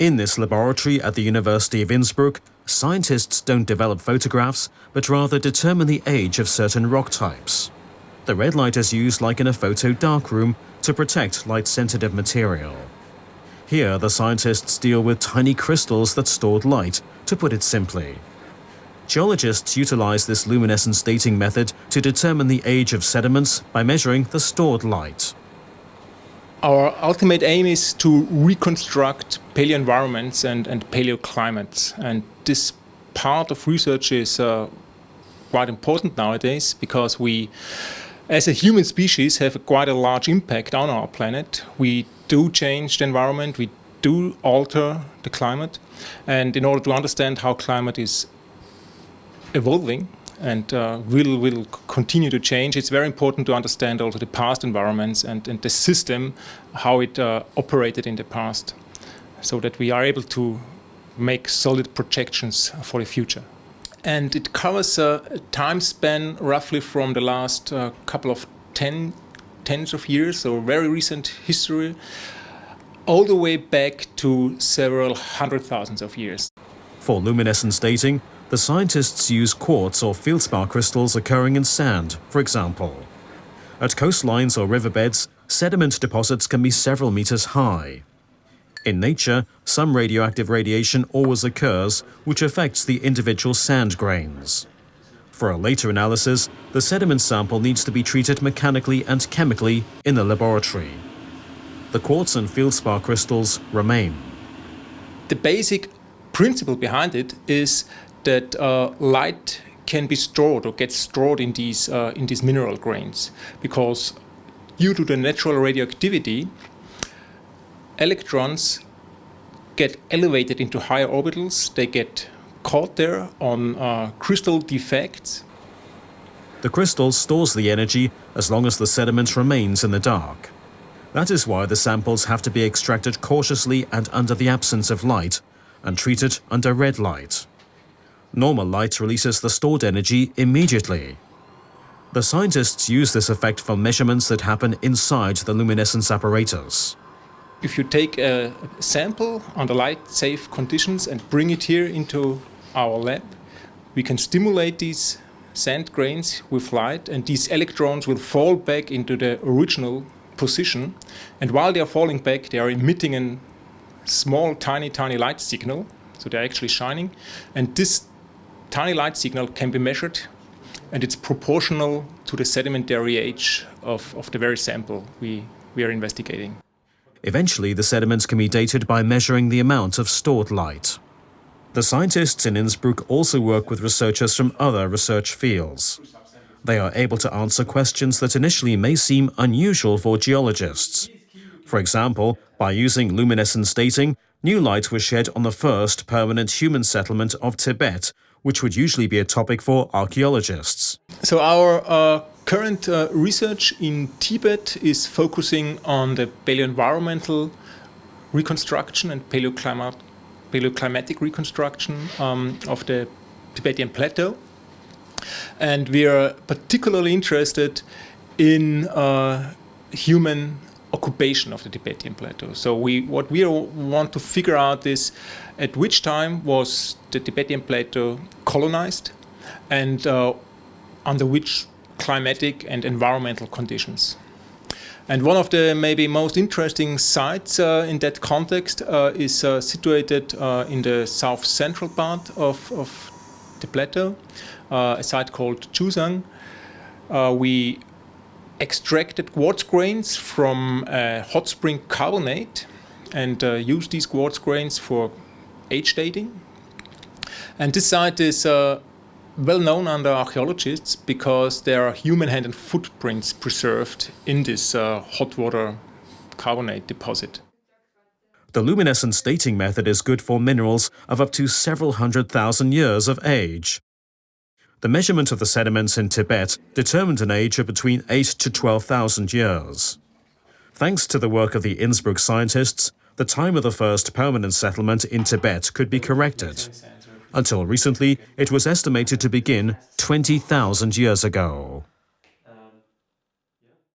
In this laboratory at the University of Innsbruck, scientists don't develop photographs, but rather determine the age of certain rock types. The red light is used like in a photo darkroom to protect light-sensitive material. Here, the scientists deal with tiny crystals that stored light, to put it simply. Geologists utilize this luminescence dating method to determine the age of sediments by measuring the stored light. Our ultimate aim is to reconstruct paleo-environments and paleoclimates. And this part of research is quite important nowadays because we, as a human species, have quite a large impact on our planet. We do change the environment, we do alter the climate. And in order to understand how climate is evolving and will continue to change, it's very important to understand also the past environments and the system, how it operated in the past, so that we are able to make solid projections for the future. And it covers a time span roughly from the last couple of tens of years, so very recent history, all the way back to several hundred thousands of years. For luminescence dating, the scientists use quartz or feldspar crystals occurring in sand, for example. At coastlines or riverbeds, sediment deposits can be several meters high. In nature, some radioactive radiation always occurs, which affects the individual sand grains. For a later analysis, the sediment sample needs to be treated mechanically and chemically in the laboratory. The quartz and feldspar crystals remain. The basic principle behind it is that light can be stored or gets stored in these mineral grains, because due to the natural radioactivity, electrons get elevated into higher orbitals. They get caught there on crystal defects. The crystal stores the energy as long as the sediment remains in the dark. That is why the samples have to be extracted cautiously and under the absence of light, and treated under red light. Normal light releases the stored energy immediately. The scientists use this effect for measurements that happen inside the luminescence apparatus. If you take a sample under light-safe conditions and bring it here into our lab, we can stimulate these sand grains with light, and these electrons will fall back into the original position. And while they are falling back, they are emitting a small, tiny light signal. So they're actually shining. And this tiny light signal can be measured, and it's proportional to the sedimentary age of the very sample we are investigating. Eventually, the sediments can be dated by measuring the amount of stored light. The scientists in Innsbruck also work with researchers from other research fields. They are able to answer questions that initially may seem unusual for geologists. For example, by using luminescence dating, new light was shed on the first permanent human settlement of Tibet, which would usually be a topic for archaeologists. So our current research in Tibet is focusing on the paleoenvironmental reconstruction and paleoclimatic reconstruction of the Tibetan plateau. And we are particularly interested in human occupation of the Tibetan plateau. So what we want to figure out is at which time was the Tibetan plateau colonized, and under which climatic and environmental conditions. And one of the maybe most interesting sites in that context is situated in the south-central part of the plateau, a site called Chusang. We extracted quartz grains from hot spring carbonate and used these quartz grains for age dating. And this site is well known under archaeologists because there are human hand and footprints preserved in this hot water carbonate deposit. The luminescence dating method is good for minerals of up to several 100,000 years of age. The measurement of the sediments in Tibet determined an age of between 8 to 12,000 years. Thanks to the work of the Innsbruck scientists, the time of the first permanent settlement in Tibet could be corrected. Until recently, it was estimated to begin 20,000 years ago.